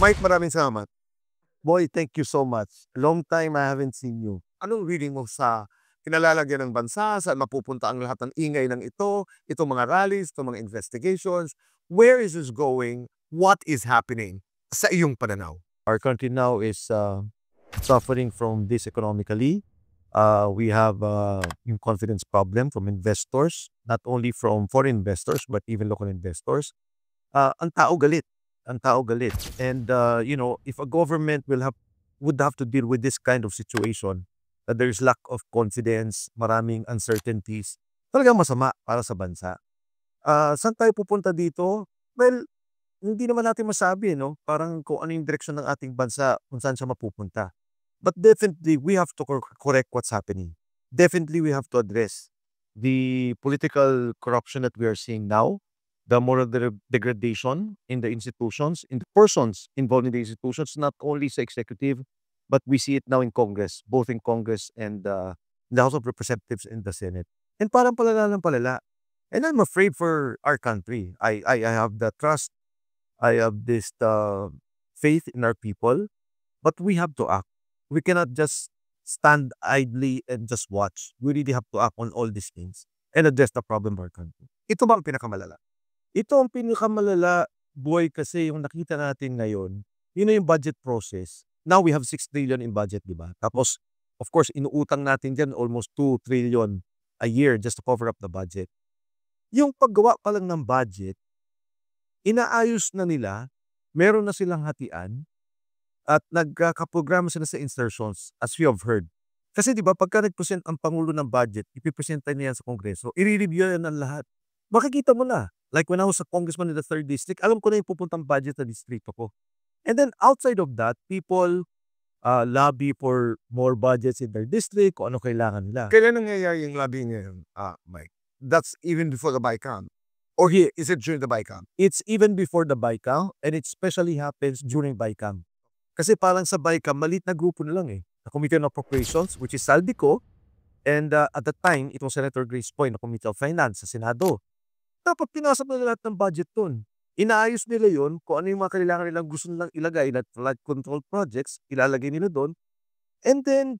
Mike, maraming salamat. Boy, thank you so much. Long time I haven't seen you. Anong reading mo sa kinalalagyan ng bansa, saan mapupunta ang lahat ng ingay ng itong mga rallies, itong mga investigations? Where is this going? What is happening sa iyong pananaw? Our country now is suffering from this economically. We have yung confidence problem from investors, not only from foreign investors, but even local investors. Ang tao galit. Ang tao galit. And, if a government would have to deal with this kind of situation, that there's lack of confidence, maraming uncertainties, talagang masama para sa bansa. Saan tayo pupunta dito? Well, hindi naman natin masabi, no? Parang kung ano yung direksyon ng ating bansa, kung saan siya mapupunta. But definitely, we have to correct what's happening. Definitely, we have to address the political corruption that we are seeing now, the moral degradation in the institutions, in the persons involved in the institutions, not only sa executive, but we see it now in Congress, both in Congress and the House of Representatives and the Senate. And parang palala ng palala. And I'm afraid for our country. I have the trust. I have this faith in our people, but we have to act. We cannot just stand idly and just watch. We really have to act on all these things and address the problem of our country. Ito ba ang pinakamalala? Ito ang pinakamalala, boy, kasi yung nakita natin ngayon, yun na yung budget process. Now we have 6 trillion in budget, di ba? Tapos, of course, inuutang natin dyan almost 2 trillion a year just to cover up the budget. Yung paggawa pa lang ng budget, inaayos na nila, meron na silang hatian, at nagkakaprograma sila sa insertions, as we have heard. Kasi di ba, pagka nag-present ang Pangulo ng budget, ipipresenta niya yan sa Kongreso, i-review yan ng lahat. Makikita mo na. Like when I was a congressman in the 3rd district, alam ko na yung pupuntang budget sa distrito ko. And then outside of that, people lobby for more budgets in their district, kung ano kailangan nila. Kailan nangyayari yung lobbying ngayon, Mike? That's even before the BICAM? Or is it during the BICAM? It's even before the BICAM, and it especially happens during BICAM. Kasi parang sa BICAM, maliit na grupo na lang eh. Na Committee on Appropriations, which is Saldico, and at that time, it was Senator Grace Poy na Committee of Finance sa Senado. Dapat pinasok na lahat ng budget dun. Inaayos nila yun, kung ano yung mga kailangan nilang gusto nilang ilagay na flood control projects, ilalagay nila doon. And then,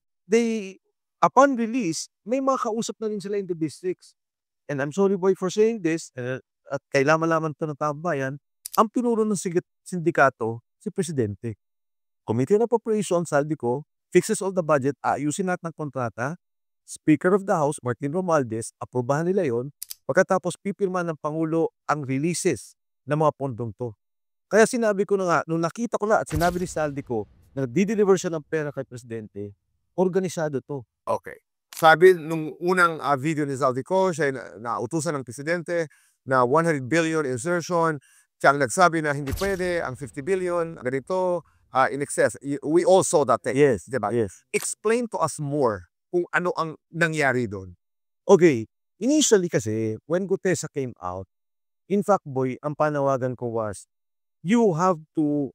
upon release, may mga kausap na rin sila in the districts. And I'm sorry boy for saying this, at kailangan malaman ito ng taong bayan, ang pinuro ng sindikato, si Presidente. Committee on Appropriations, Saldico, fixes all the budget, ayusin natin ng kontrata, Speaker of the House, Martin Romualdez, aprobahan nila yon. Pagkatapos pipirma ng Pangulo ang releases ng mga pondong to. Kaya sinabi ko na nga, nung nakita ko na at sinabi ni Saldico na di-deliver siya ng pera kay Presidente, organisado to. Okay. Sabi nung unang video ni Saldico, siya nautusan ng Presidente na 100 billion insertion. Siya ang nagsabi na hindi pwede, ang 50 billion, ganito, in excess. We all saw that thing. Yes, diba? yes. Explain to us more kung ano ang nangyari doon. Okay, initially kasi, when Gutesa came out, in fact, boy, ang panawagan ko was, you have to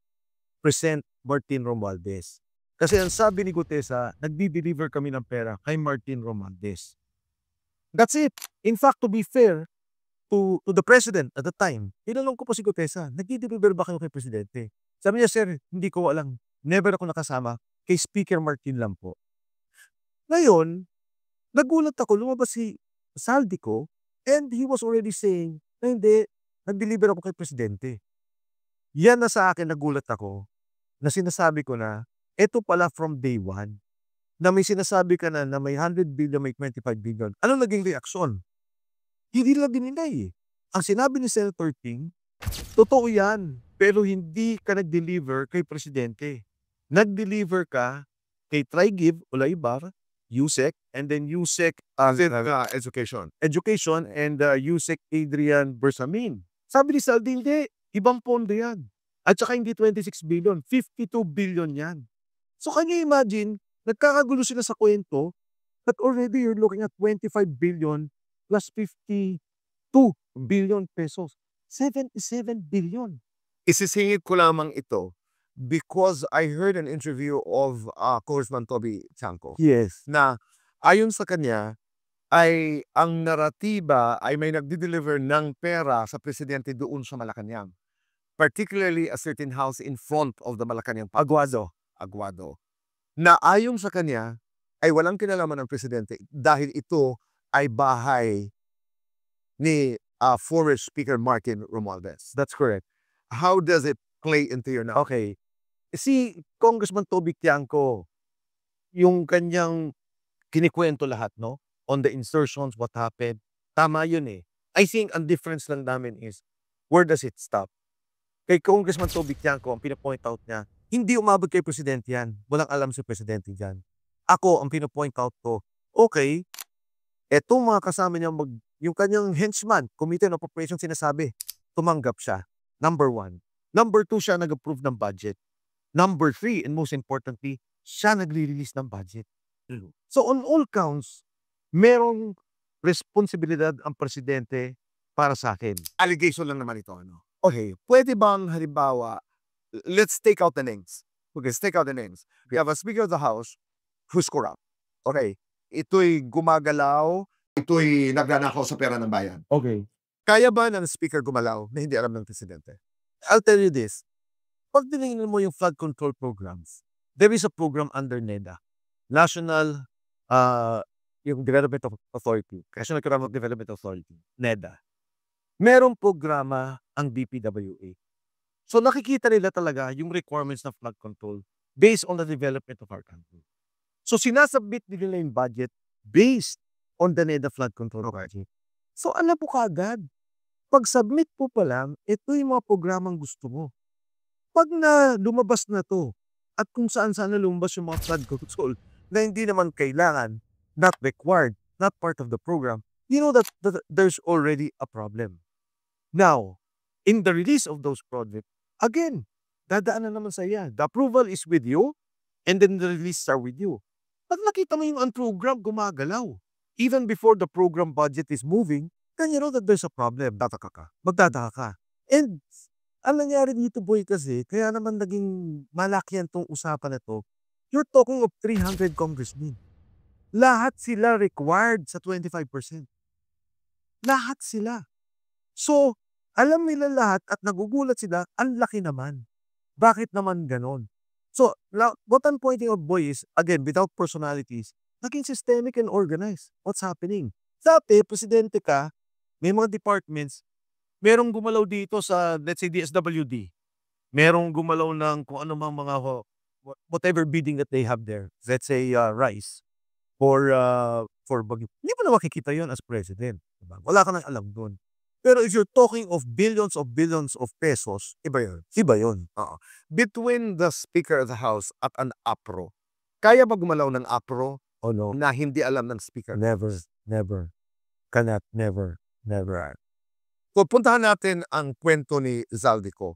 present Martin Romualdez. Kasi ang sabi ni Gutesa, nagdi-deliver kami ng pera kay Martin Romualdez. That's it. In fact, to be fair to the President at the time, tinanong ko po si Gutesa, nagdi-deliver ba kayo kay Presidente? Sabi niya, sir, hindi ko alam. Never ako nakasama. Kay Speaker Martin lang po. Ngayon, nagulat ako, lumabas si Saldico, and he was already saying na hindi, nag-deliver ako kay Presidente. Yan na sa akin, nagulat ako, na sinasabi ko na, eto pala from day one, na may sinasabi ka na may 100 billion, may 25 billion. Ano naging reaksyon? Hindi lang dininay eh. Ang sinabi ni Senator Ting, totoo yan, pero hindi ka nag-deliver kay Presidente. Nag-deliver ka kay Trigive Olaybar, USEC, and then USEC Education. Education, and USEC Adrian Bersamin. Sabi ni Saldi, hindi, ibang pondo yan. At saka hindi 26 billion, 52 billion yan. So can you imagine, nagkakagulo sila sa kwento that already you're looking at 25 billion plus 52 billion pesos. 77 billion. Isisingit ko lamang ito because I heard an interview of Congressman Toby Chanco. Yes. Na ayon sa kanya, ay ang naratiba ay may nagdi-deliver ng pera sa Presidente doon sa Malacanang. particularly a certain house in front of the Malacanang Aguado. Na ayon sa kanya ay walang kinalaman ng presidente dahil ito ay bahay ni former Speaker Martin Romualdez. That's correct. How does it play into your now? Okay. Si Congressman Toby Tiangco, yung kanyang kinikwento lahat, no? On the insertions, what happened. Tama yun eh. I think ang difference lang namin is, where does it stop? Kay Congressman Toby Tiangco, ang pinapoint out niya, hindi umabot kay presidente yan. Walang alam si presidente dyan. Ako, ang pinapoint out ko, okay, etong mga kasama niya, yung kanyang henchman, Committee on Appropriations sinasabi, tumanggap siya. Number 1. Number 2, siya nag-approve ng budget. Number 3, and most importantly, siya nagre-release ng budget. So on all counts, merong responsibilidad ang presidente para sa akin. Allegation lang naman ito. Ano? Okay, pwede bang halimbawa, let's take out the names. Okay, let's take out the names. We have a Speaker of the House who's corrupt. Okay, ito'y gumagalaw, ito'y nagnanakaw sa pera ng bayan. Okay. Kaya ba ng Speaker gumalaw na hindi alam ng presidente? I'll tell you this. Pag tinignan mo yung flood control programs, there is a program under NEDA. National yung Development Authority. National Economic Development Authority. NEDA. Merong programa ang DPWA. So nakikita nila talaga yung requirements ng flood control based on the development of our country. So sinasubmit nila yung budget based on the NEDA flood control budget. So alam po kaagad, pag submit po pa lang, ito yung mga programang gusto mo. Pag na lumabas na to, at kung saan-saan na lumabas yung mga flood control na hindi naman kailangan, not required, not part of the program, you know that there's already a problem. Now, in the release of those projects, again, dadaan na naman sa iya. The approval is with you, and then the release are with you. Pag nakita mo yung program gumagalaw, even before the program budget is moving, then you know that there's a problem. Magtataka ka. And ang nangyari dito, boy, kasi, kaya naman naging malaki yan tong usapan na to, you're talking of 300 congressmen. Lahat sila required sa 25%. Lahat sila. So, alam nila lahat at nagugulat sila, ang laki naman. Bakit naman ganon? So, what I'm pointing out, boy, is, again, without personalities, naging systemic and organized. What's happening? Dati, presidente ka, may mga departments, merong gumalaw dito sa, let's say, DSWD. Merong gumalaw ng kung ano mga whatever bidding that they have there. Let's say, rice. For Baguio. Hindi mo na makikita yun as president. Diba? Wala ka nang alam doon. Pero if you're talking of billions of pesos, iba yun. Iba yun. Between the Speaker of the House at an APRO, kaya ba gumalaw ng APRO Oh no. na hindi alam ng Speaker? Never. Cannot, never. So, puntahan natin ang kwento ni Zaldico.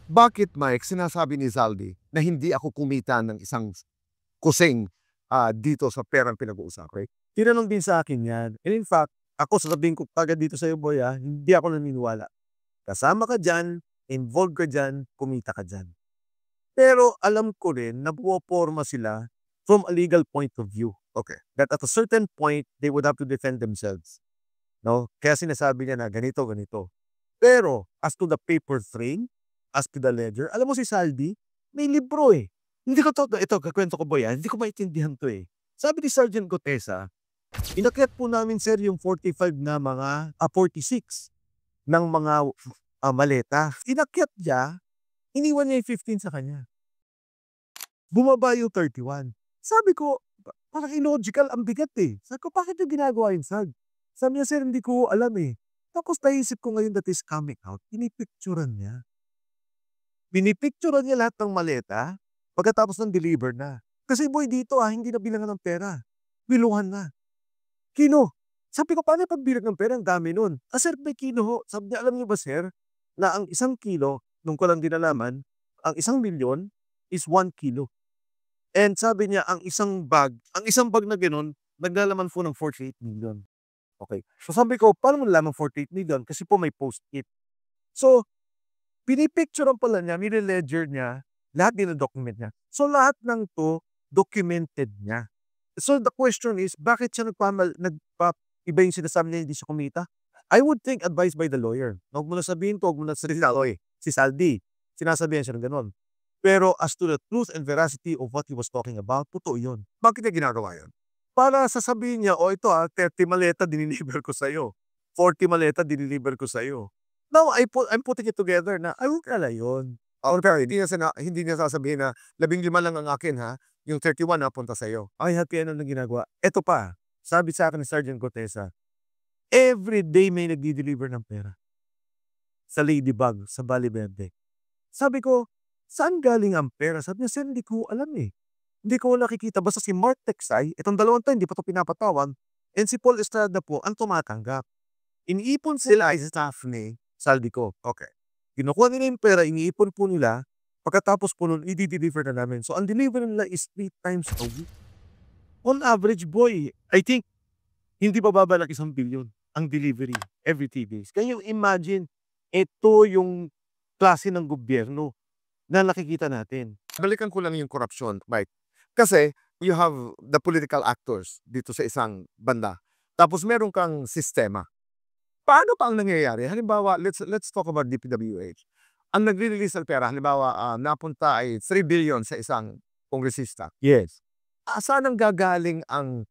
Bakit, Mike, sinasabi ni Zaldi na hindi ako kumita ng isang kusing dito sa perang pinag-uusapan? Tinanong din sa akin yan. And in fact, ako sasabihin ko agad dito sa iyo, boy, hindi ako naniniwala. Kasama ka dyan, involved ka dyan, kumita ka dyan. Pero alam ko rin na buwaporma sila from a legal point of view. Okay. That at a certain point, they would have to defend themselves. No? Kaya sinasabi niya na ganito. Pero, as to the paper trail, as to the ledger, alam mo si Saldi, may libro eh. Hindi ko ito, kakwento ko, boy, hindi ko maintindihan to eh. Sabi ni Sergeant Gotesa, inakyat po namin, sir, yung 45 na mga, 46 ng mga maleta. Inakyat niya, iniwan niya yung 15 sa kanya. Bumaba yung 31. Sabi ko, parang illogical, ang bigat eh. Sabi ko, bakit yung ginagawa yun, Sag? Sabi niya, sir, hindi ko alam eh. Tapos naisip ko ngayon that is coming out, pinipicturan niya. Pinipicturan niya lahat ng maleta pagkatapos ng deliver na. Kasi boy, dito hindi na bilangan ng pera. Biluhan na. Kino. Sabi ko, paano pagbilang ng pera? Ang dami nun. Sir, may kino ho. Sabi niya, alam niyo ba, sir, na ang 1 kilo, nung ko lang din nalaman, ang 1 milyon is 1 kilo. And sabi niya, ang isang bag na gano'n, naglalaman po ng 48 million. Okay. So sabi ko, paano mo nalaman 48 million? Kasi po may post-it. So, pinipicturean pala niya, nire-ledger niya, lahat din ang document niya. So lahat ng to, documented niya. So the question is, bakit siya iba yung sinasabi niya hindi siya kumita? I would think advised by the lawyer. Huwag mo na sabihin to, huwag mo na sabihin na, si Saldi. Sinasabihan siya ng gano'n. Pero as to the truth and veracity of what he was talking about, totoo yun. Bakit niya ginagawa yun? Para sasabihin niya, "O ito 30 maleta diniliver ko sa'yo. 40 maleta diniliver ko sa'yo." Now, I'm putting it together na, ay huwag pala yun. Pero hindi niya sasabihin na 15 lang ang akin ha, yung 31 napunta sa'yo. Ay, happy ano na ginagawa. Eto pa, sabi sa akin ni Sergeant Gotesa, every day may nagdi-deliver ng pera. Sa Ladybug, sa Valle Verde. Sabi ko, saan galing ang pera? Sabi niya, sir, hindi ko alam eh. Hindi ko nakikita. Basta si Mark Teksay, itong dalawang to, hindi pa ito pinapatawag, and si Paul Estrada po, ang tumatanggap. Iniipon sila sa staff ni Saldico. Okay. Kinukuha nila yung pera, iniipon po nila, pagkatapos po nun, i-deliver na namin. So, ang delivery nila is 3 times a week. On average, boy, I think, hindi bababa ng 1 billion ang delivery every 3 days. Can you imagine, ito yung klase ng gobyerno na nakikita natin. Balikan ko lang yung korupsyon, Mike. Kasi, you have the political actors dito sa isang banda. Tapos meron kang sistema. Paano pa ang nangyayari? Halimbawa, let's talk about DPWH. Ang nagre-release ng pera, halimbawa, napunta ay 3 billion sa isang kongresista. Yes. Saan ang gagaling ang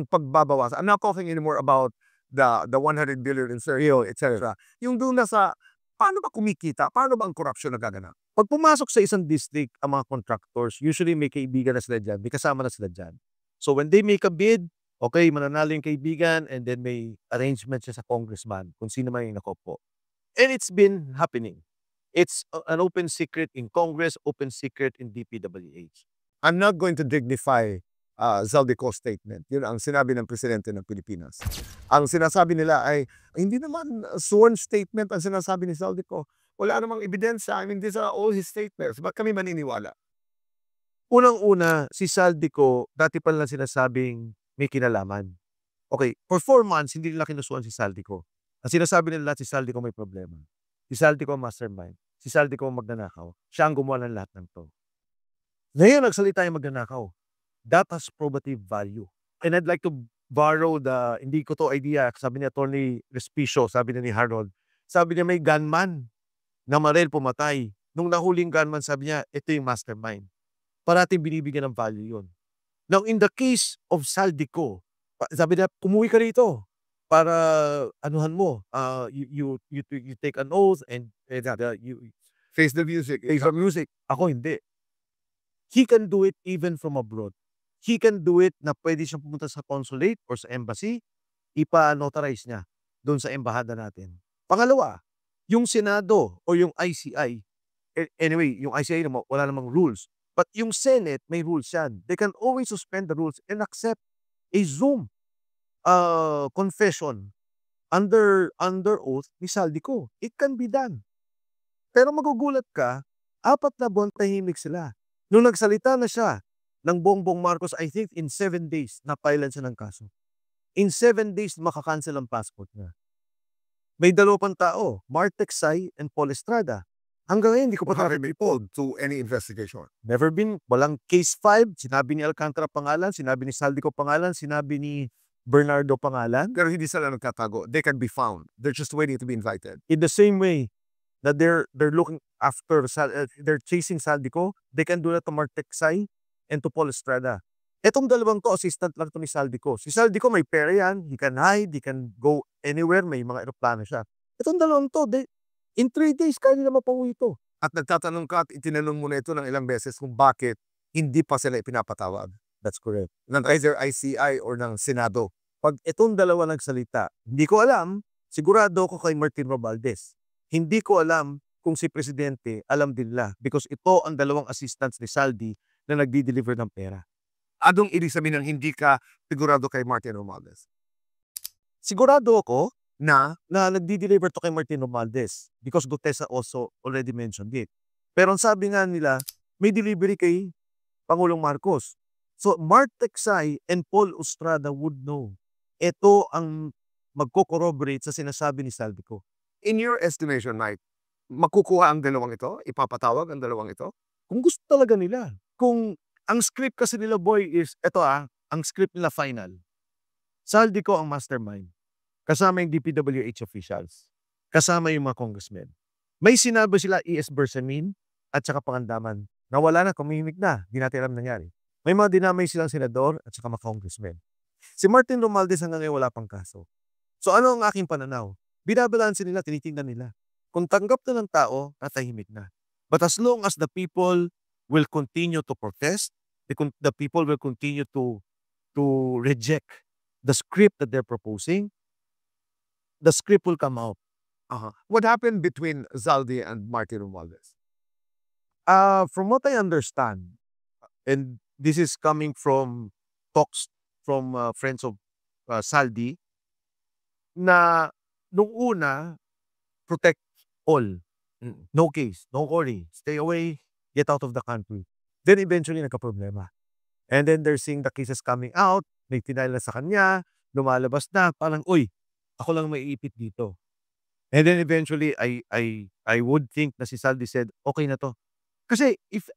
pagbabawas? I'm not talking anymore about the 100 billion in Serio, etc. Yung doon na sa, paano ba kumikita? Paano ba ang korupsyon nagaganap? Pag pumasok sa isang district ang mga contractors, usually may kaibigan na sila dyan, may kasama na sila dyan. So when they make a bid, okay, mananalo yung kaibigan, and then may arrangement siya sa congressman kung sino man yung nakopo. And it's been happening. It's an open secret in Congress, open secret in DPWH. I'm not going to dignify Zaldico's statement. Yun ang sinabi ng presidente ng Pilipinas. Ang sinasabi nila ay, hindi naman sworn statement ang sinasabi ni Zaldico. Wala namang ebidensya. I mean, these are all his statements. Ba't kami maniniwala? Unang-una, si Saldico, dati pa lang sinasabing may kinalaman. Okay, for 4 months, hindi nila kinusuan si Saldico. Ang sinasabi nila lahat, si Saldico may problema. Si Saldico ang mastermind. Si Saldico ang magnanakaw. Siya ang gumawa ng lahat ng to. Ngayon, nagsalita yung magnanakaw. That has probative value. And I'd like to borrow hindi ko to idea, sabi ni Atty. Respicio, sabi ni Harold, sabi niya may gunman na marel pumatay. Nung nahuling gunman, sabi niya, ito yung mastermind. Parating binibigyan ng value yun. Now, in the case of Saldico, sabi niya, umuwi ka rito para anuhan mo. You take an oath and you Face the music. face the music. Ako hindi. He can do it even from abroad. He can do it na pwede siyang pumunta sa consulate or sa embassy, ipa-notarize niya doon sa embahada natin. Pangalawa, yung Senado o yung ICI, anyway, yung ICI wala namang rules. But yung Senate, may rules yan. They can always suspend the rules and accept a Zoom confession under oath ni Saldico. It can be done. Pero magugulat ka, 4 na buwan tahimik sila. Nung nagsalita na siya ng Bongbong Marcos, I think in 7 days, napailan siya ng kaso. In 7 days, makakancel ang passport niya. May 2 pang tao, Mark Teksay and Paul Estrada. Hanggang ngayon, hindi ko pa report to any investigation. Never been, walang case 5, sinabi ni Alcantara pangalan, sinabi ni Saldico pangalan, sinabi ni Bernardo pangalan. Pero hindi sila nagtatago. They can be found. They're just waiting to be invited. In the same way that they're looking after, they're chasing Saldico, they can do that to Mark Teksay and to Paul Estrada. Etong dalawang to, assistant lang to ni Saldico. Si Saldico may pera yan, he can hide, he can go anywhere, may mga aeroplano siya. Etong dalawang to, in 3 days, kaya nila mapauwi ito. At nagtatanong ka at itinanong mo na ito ng ilang beses kung bakit hindi pa sila ipinapatawag. That's correct. Ng either ICI or ng Senado. Pag itong dalawa nagsalita, hindi ko alam, sigurado ko kay Martin Romualdez. Hindi ko alam kung si Presidente alam din nila because ito ang dalawang assistants ni Saldi na nagdi-deliver ng pera. Anong ibig sabihin ng hindi ka sigurado kay Martin Romualdez? Sigurado ako na nagdi-deliver to kay Martin Romualdez because Gutesa also already mentioned it. Pero ang sabi nga nila, may delivery kay Pangulong Marcos. So Mark Teksay and Paul Estrada would know. Ito ang magko-corroborate sa sinasabi ni Saldico. In your estimation, Mike, makukuha ang dalawang ito? Ipapatawag ang dalawang ito? Kung gusto talaga nila. Kung ang script kasi nila, boy, is, ang script nila final. Saldico ang mastermind. Kasama yung DPWH officials. Kasama yung mga congressmen. May sinabi sila E.S. Bersamin at saka Pangandaman. Nawala na, kumimik na. Di natin alam nangyari. May mga dinamay silang senador at saka mga congressmen. Si Martin Romualdez hanggang ngayon wala pang kaso. So ano ang aking pananaw? Binabalansin nila, tinitingnan nila. Kung tanggap na ng tao, natahimik na. But as long as the people will continue to protest, the people will continue to reject the script that they're proposing, the script will come out. What happened between Zaldi and Martin Romualdez? From what I understand, and this is coming from talks from friends of Saldi, na nung una, protect all. No case, no worry, stay away, get out of the country. Then eventually nagka-problema. And then they're seeing the cases coming out, may final na sa kanya, lumalabas na, parang, uy, ako lang maiipit dito. And then eventually, I would think na si Saldi said, okay na to. Kasi if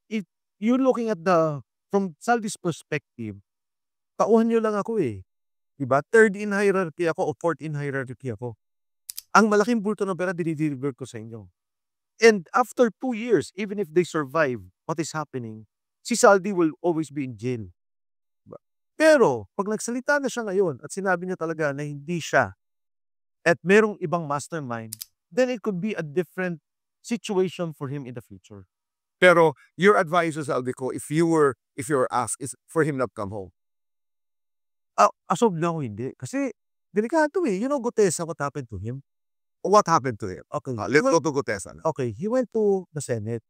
you're looking at from Saldi's perspective, tauhan nyo lang ako eh. Diba? Third in hierarchy ako o fourth in hierarchy ako. Ang malaking bulto ng pera, dinideliver ko sa inyo. And after 2 years, even if they survive what is happening, si Saldi will always be in jail. Diba? Pero, pag nagsalita na siya ngayon at sinabi niya talaga na hindi siya at merong ibang mastermind, then it could be a different situation for him in the future. Pero your advice to Zaldico, if you were asked, is for him not come home. As of now, hindi. Kasi, delikado eh. You know, Gutesa, what happened to him? What happened to him? Okay. Let's go to Gutesa. Okay, he went to the Senate.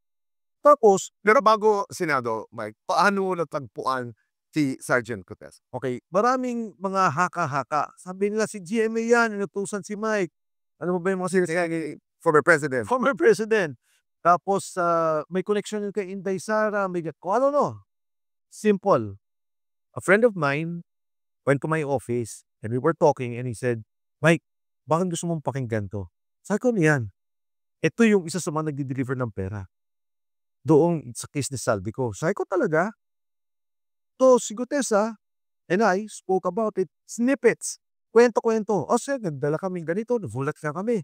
Tapos, Pero bago Senado, Mike, paano natagpuan si Sergeant Gutesa? okay, maraming mga haka-haka. Sabi nila si GMA yan, inutusan si Mike. Ano mo ba yung mga Former President. former president. Tapos, may connection yun kay Inday Sara, may kung ano no. Simple. A friend of mine went to my office and we were talking and he said, Mike, bakit gusto mong pakinggan to? Sabi ko niyan, ito yung isa sa mga nagdi-deliver ng pera. Doong sa case ni Saldi ko. Sabi ko talaga. So, si Gutesa and I spoke about it. Snippets. Kwento-kwento. O sir, nagdala kami ganito. Nagulat na kami.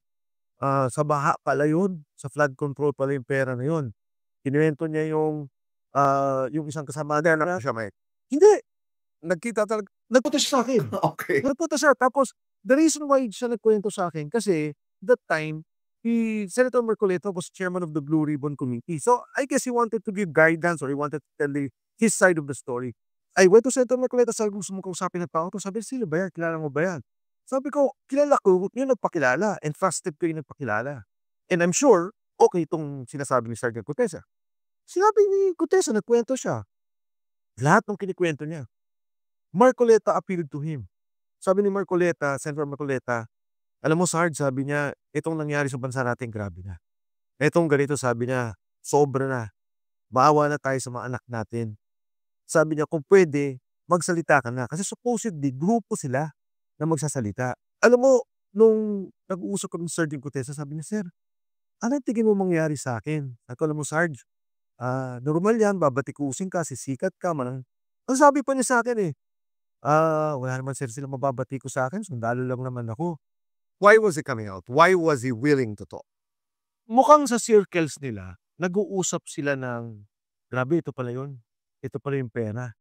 Sa baha pala yun. Sa flood control pala yung pera na yun. Kinuwento niya yung isang kasama niya na Siya, Mike. hindi. Nagkita talaga. Nagpunta siya sa akin. Okay. Nagpunta siya. Tapos, the reason why siya nagkwento sa akin, kasi that time, Senator Marcoleta was chairman of the Blue Ribbon Committee. So, I guess he wanted to give guidance or he wanted to tell his side of the story. I went to Senator Marcoleta, sabi ko, gusto mo kausapin ng tao to. Sabi, sino ba yan? Kilala mo ba yan? Sabi ko, kilala ko, yung nagpakilala. And trusted ko yung nagpakilala. And I'm sure, okay itong sinasabi ni Sergeant Gutesa. Sinabi ni Gutesa, nagkwento siya. Lahat ng kinikwento niya. Marcoleta appealed to him. Sabi ni Marcoleta, Senator Marcoleta, alam mo Sarge, sabi niya, itong nangyari sa bansa natin, grabe na. Itong ganito, sabi niya, sobra na. Maawa na tayo sa mga anak natin. Sabi niya, kung pwede, magsalita ka na. Kasi supposedly, grupo sila na magsasalita. Alam mo, nung nag-uusap ko ng Sergeant Gutesa, sabi niya, Sir, ano tingin mo mangyari sa akin? Ako, alam mo Sarge, normal yan, babatikusin ka, sisikat ka, manang. Ang sabi pa niya sa akin wala naman sir sila mababati ko sa akin, sundalo lang naman ako. Why was he coming out? Why was he willing to talk? Mukhang sa circles nila, nag-uusap sila ng, grabe, ito pala yun. Ito pala yung pera.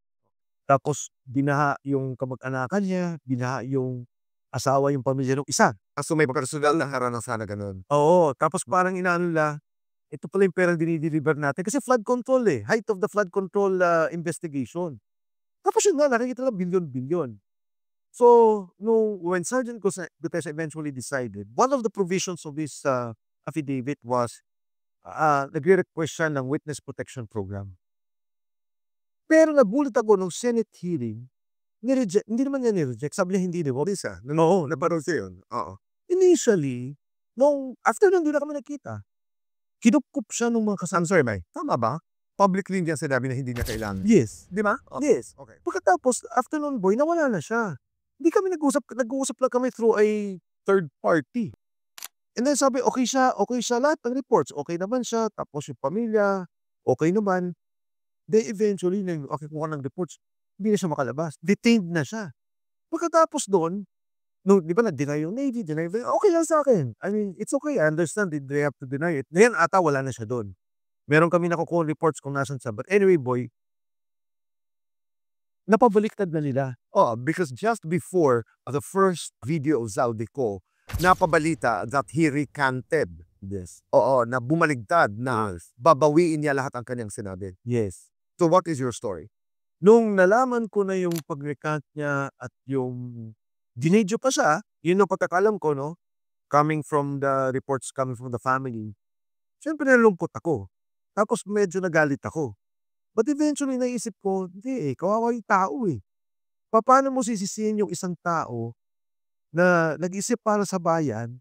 Tapos, binaha yung kamag-anakan niya, binaha yung asawa, yung pamilya ng isa. So may personal na harana sana ganun. Oo, tapos parang inaano nila, ito pala yung pera dinideliver natin. Kasi flood control height of the flood control investigation. Tapos yun nga, nakikita lang bilyon-bilyon. So, when Sergeant Gutesa eventually decided, one of the provisions of this affidavit was nagre-request siya ng witness protection program. Pero nagulat ako nung Senate hearing, hindi naman niya nireject. Sabi niya hindi niya. Oo, naparoon siya yun. Oo. Initially, after nun, doon na kami nakita. Kinupkup siya nung mga kasama. I'm sorry, Mike. Tama ba? Publicly niya sinabi na hindi niya kailangan. Yes. Di ba? Yes. Okay. Pagkatapos, after nun, boy, nawala na siya. Hindi kami nag-uusap lang kami through a third party. And then sabi, okay siya, lahat ng reports, okay naman siya, tapos yung pamilya, okay naman. Then eventually, okay kuha ng reports, hindi na siya makalabas. Detained na siya. Pagkatapos doon, No, di ba na-deny yung Navy, deny okay lang sa akin. I mean, it's okay, I understand that they have to deny it. Ngayon ata wala na siya dun. Meron kami nakukuhang reports kung nasaan siya. But anyway, boy, napabaliktad na nila. Oh, because just before the first video of Zaldico, napabalita that he recanted. Yes. Oo, na bumaligtad na babawiin niya lahat ang kanyang sinabi. Yes. So what is your story? Nung nalaman ko na yung pag-recant niya at yung dinedyo pa siya, yun ang pagkakalam ko, no? Coming from the reports coming from the family. Siyempre nalungkot ako. Tapos medyo nagalit ako. But eventually naisip ko, hindi kawawa yung tao eh. Paano mo sisisihin yung isang tao na nag-isip para sa bayan,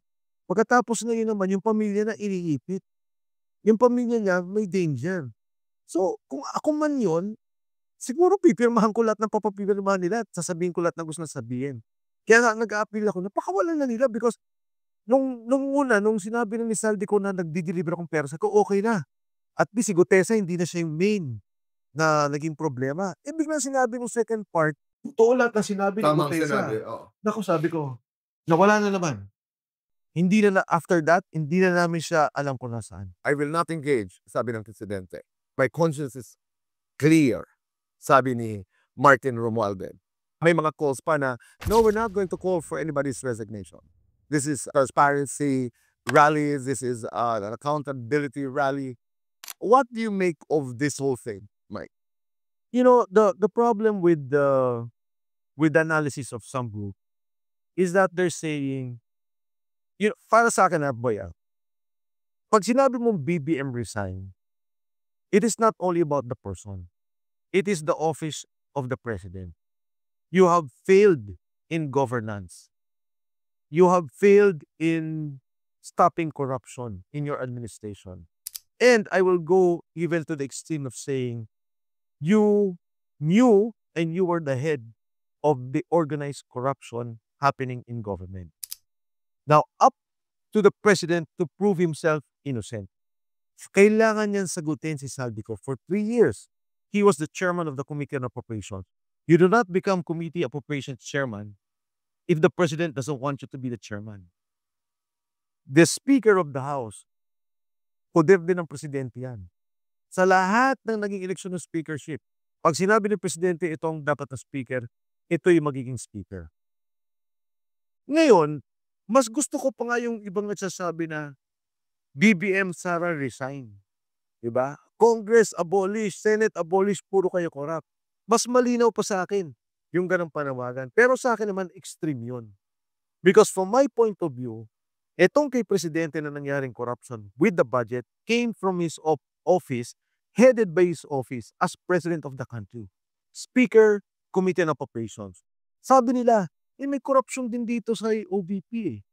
pagkatapos na yun naman yung pamilya na iniipit. Yung pamilya niya may danger. So, kung ako man yun, siguro pipirmahan ko lahat ng papapirmahan nila at sasabihin ko lahat ng gusto na sabihin. Kaya nga nag-a-appeal ako, napakawalan na nila because nung una, nung sinabi na ni Saldico na nagdi-deliver akong pera, ko okay na. At least si Gutesa hindi na siya yung main na naging problema. Eh biglang sinabi ng second part, totoo lahat na sinabi ni Gutesa. Oo. Naku, sabi ko, nawala na naman. Hindi na after that, hindi na namin siya alam kung nasaan. I will not engage, sabi ng presidente. My conscience is clear, sabi ni Martin Romualdez. May mga calls pa na, no, we're not going to call for anybody's resignation. This is transparency rally. This is an accountability rally. What do you make of this whole thing, Mike? You know, the problem with the analysis of some group is that they're saying, you know, para sa akin, boy, pag sinabi mong BBM resign, it is not only about the person. It is the office of the president. You have failed in governance. You have failed in stopping corruption in your administration. And I will go even to the extreme of saying, you knew and you were the head of the organized corruption happening in government. Now, up to the president to prove himself innocent. Kailangan niyan sagutin si Saldico for 3 years. He was the chairman of the Committee on Appropriations. You do not become Committee Appropriations chairman if the president doesn't want you to be the chairman. The Speaker of the House, poder din ng presidente yan. Sa lahat ng naging eleksyon ng speakership, pag sinabi ng presidente itong dapat na speaker, ito yung magiging speaker. Ngayon, mas gusto ko pa nga yung ibang nagsasabi na BBM Sara resign. Diba? Congress abolish, Senate abolish, puro kayo corrupt. Mas malinaw pa sa akin yung ganang panawagan. Pero sa akin naman, extreme yun. Because from my point of view, etong kay presidente na nangyaring corruption with the budget came from his office, headed by his office as president of the country. Speaker, Committee on Appropriations. Sabi nila, may corruption din dito sa OVP eh.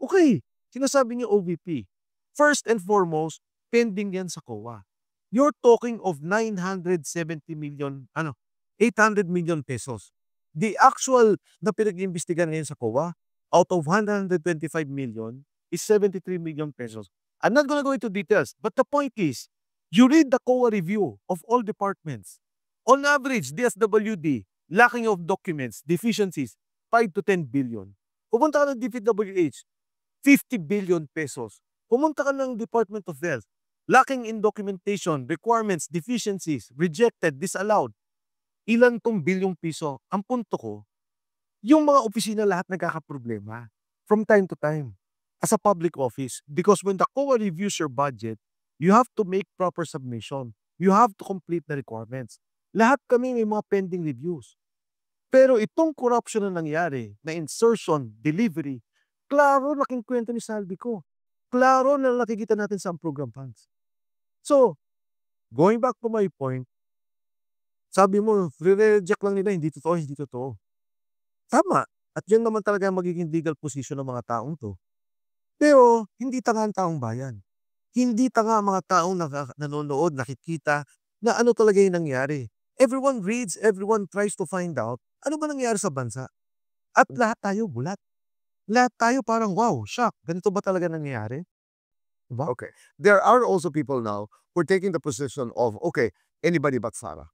Okay, sinasabi niyo OVP. First and foremost, pending yan sa COA. You're talking of 800 million pesos. The actual na pinag-iimbestigan ngayon sa COA, out of 125 million, is 73 million pesos. I'm not gonna go into details, but the point is, you read the COA review of all departments. On average, DSWD, lacking of documents, deficiencies, 5 to 10 billion. Pumunta ka ng DPWH, 50 billion pesos. Pumunta ka ng Department of Health, lacking in documentation, requirements, deficiencies, rejected, disallowed. Ilan tong bilyong piso? Ang punto ko, yung mga opisina lahat nagkakaproblema from time to time as a public office. Because when the COA reviews your budget, you have to make proper submission. You have to complete the requirements. Lahat kami may mga pending reviews. Pero itong corruption na nangyari, na insertion, delivery, klaro laking kwento ni Saldico. Klaro na nakikita natin sa program funds. So, going back to my point, sabi mo, re-reject lang nila, hindi totoo, hindi totoo. Tama. At yun naman talaga magiging legal position ng mga taong to. Pero, hindi tanga ang taong bayan. Hindi tanga ang mga taong nanonood, nakikita, na ano talaga yung nangyari. Everyone reads, everyone tries to find out, ano ba nangyari sa bansa? At lahat tayo bulat. Lahat tayo parang, wow, shock, ganito ba talaga nangyayari? Diba? Okay. There are also people now who are taking the position of, okay, anybody but Sara.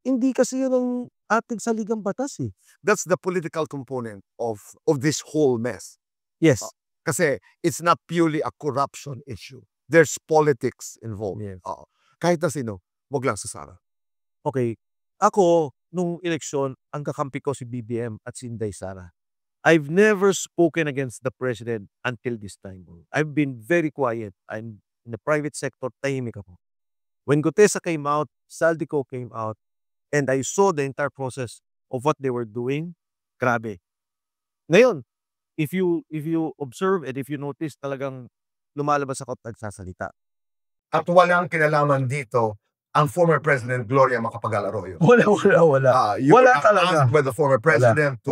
Hindi kasi yun ang ating saligang batas eh. That's the political component of this whole mess. Yes. Kasi it's not purely a corruption issue. There's politics involved. Yes. Kahit na sino, wag lang si Sara. Okay. Ako, nung eleksyon, ang kakampi ko si BBM at si Inday Sara. I've never spoken against the president until this time. I've been very quiet. I'm in the private sector, tahimik ako. When Gutesa came out, Saldico came out, and I saw the entire process of what they were doing, grabe. Ngayon, if you observe and if you notice, talagang lumalabas ako at nagsasalita. At walang kinalaman dito ang former President Gloria Macapagal-Arroyo. Wala. You Wala were talaga. asked by the former president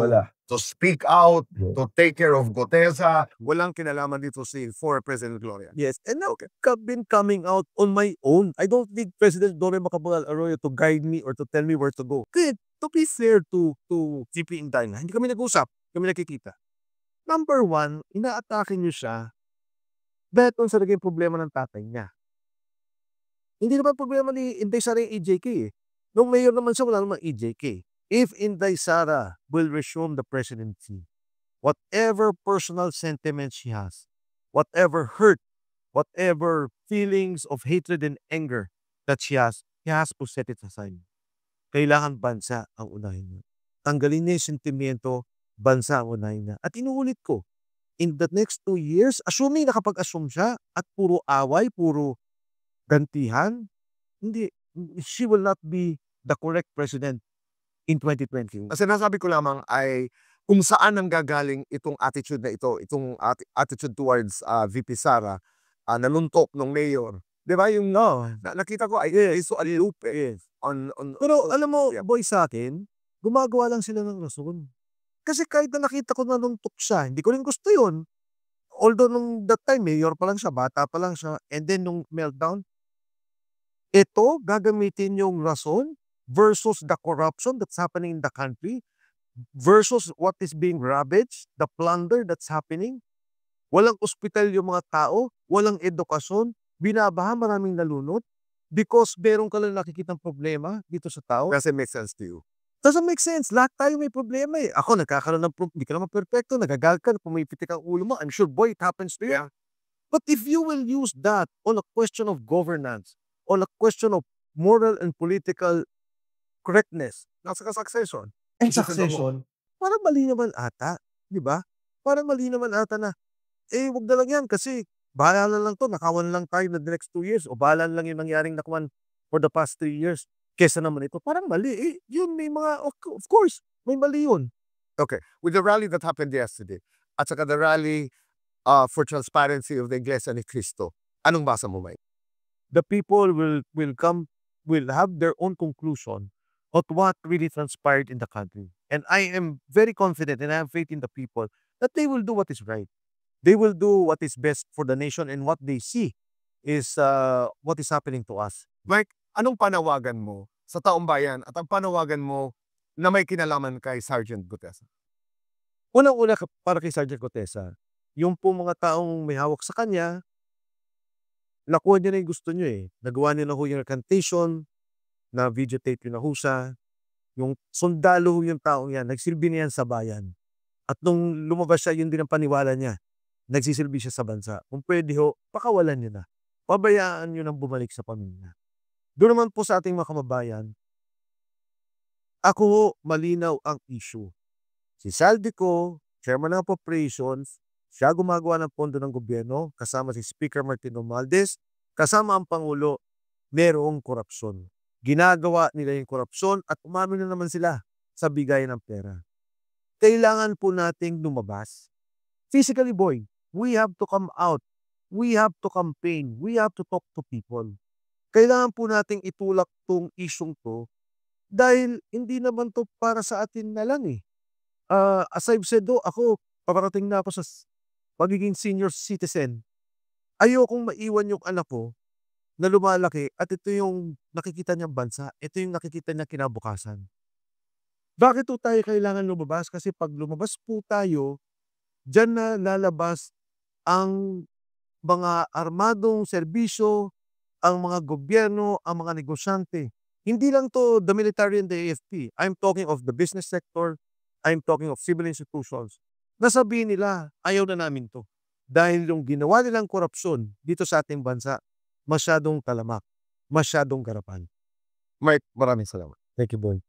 to speak out, to take care of Gutesa. Walang kinalaman dito si former President Gloria. Yes, and now I've been coming out on my own. I don't need President Gloria Macapagal-Arroyo to guide me or to tell me where to go. Good. To be fair to GP Inday, hindi kami nag-usap, kami nakikita. Number one, inaatake niyo siya dahil sa naging problema ng tatay niya. Hindi naman problema ni Inday Sara yung EJK eh. Nung mayor naman siya, wala namang EJK. If Inday Sara will resume the presidency, whatever personal sentiments she has, whatever hurt, whatever feelings of hatred and anger that she has to set it aside. Kailangan bansa ang unahin niya. Tanggalin niya yung sentimiento, bansa ang unahin niya. At inuulit ko, in the next 2 years, assuming nakapag-assume siya at puro away, puro gantihan, hindi, she will not be the correct president in 2020. Kasi nasabi ko lamang ay kung saan ang gagaling itong attitude na ito, itong attitude towards VP Sara, naluntok ng mayor. Di ba yung nakita ko ay so alilupe. Yes. Pero Alam mo, boy, sa akin, gumagawa lang sila ng rason. Kasi kahit na nakita ko naluntok siya, hindi ko rin gusto yun. Although nung that time, mayor pa lang siya, bata pa lang siya, and then nung meltdown, ito, gagamitin yung rason versus the corruption that's happening in the country, versus what is being ravaged, the plunder that's happening. Walang ospital yung mga tao, walang edukasyon, binabaha, maraming nalunod, because meron ka lang nakikitang problema dito sa tao. doesn't make sense to you. Doesn't make sense. Lahat tayo may problema eh. Ako, nagkakaroon ng problema. Hindi ka naman perfecto. Nagagalit ka, pumipitik ang ulo mo. I'm sure, boy, it happens to you. Yeah. But if you will use that on a question of governance, on a question of moral and political correctness, Nasa succession. and succession, parang mali naman ata. Di ba? Parang mali naman ata na, wag na lang yan kasi bahala na lang to. Nakawan lang tayo na the next 2 years o bahala na lang yung nangyaring nakawan for the past 3 years. Kesa naman ito, parang mali. Yun, may mga, of course, may mali yun. Okay, with the rally that happened yesterday, at saka the rally for transparency of the Iglesia ni Cristo, anong basa mo, Mike? The people will have their own conclusion of what really transpired in the country. And I am very confident and I have faith in the people that they will do what is right. They will do what is best for the nation, and what they see is what is happening to us. Mike, anong panawagan mo sa taong bayan at ang panawagan mo na may kinalaman kay Sergeant Gutesa? Unang-una para kay Sergeant Gutesa, yung po mga taong may hawak sa kanya, nakuha niya na yung gusto niyo eh. Nagawa niya na ho yung recantation, na videotape yun na ho siya. Yung sundalo ho yung taong yan, nagsilbi niya yan sa bayan. At nung lumabas siya, yun din ang paniwala niya. Nagsisilbi siya sa bansa. Kung pwede ho, pakawalan niyo na. Pabayaan niyo nang bumalik sa pamilya. Doon naman po sa ating mga kababayan, ako ho, malinaw ang issue. Si Saldico, chairman ng appropriations, siya gumagawa ng pondo ng gobyerno, kasama si Speaker Martin Romualdez, kasama ang Pangulo, merong korupsyon. Ginagawa nila yung korupsyon at umamin na naman sila sa bigay ng pera. Kailangan po nating lumabas. Physically, boy, we have to come out. We have to campaign. We have to talk to people. Kailangan po nating itulak tong isyong to dahil hindi naman to para sa atin na lang eh. As I've said ako, paparating na ako sa pagiging senior citizen. Ayokong maiwan yung anak ko na lumalaki at ito yung nakikita niyang bansa, ito yung nakikita niya kinabukasan. Bakit po tayo kailangan lumabas? Kasi pag lumabas po tayo, dyan na lalabas ang mga armadong serbisyo, ang mga gobyerno, ang mga negosyante. Hindi lang to the military and the AFP. I'm talking of the business sector. I'm talking of civil institutions. Nasabihin nila, ayaw na namin to. Dahil yung ginawa nilang korupsyon dito sa ating bansa, masyadong talamak, masyadong garapan. Mike, maraming salamat. Thank you, Boy.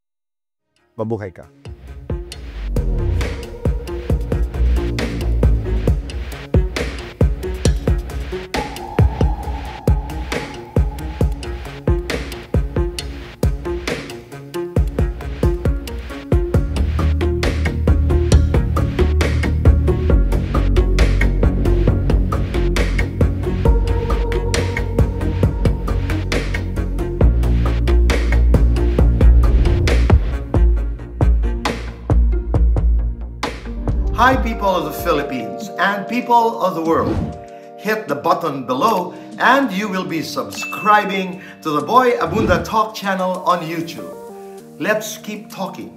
Mabuhay ka. Hi, people of the Philippines and people of the world. Hit the button below and you will be subscribing to the Boy Abunda Talk channel on YouTube. Let's keep talking.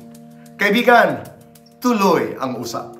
Kaibigan, tuloy ang usap.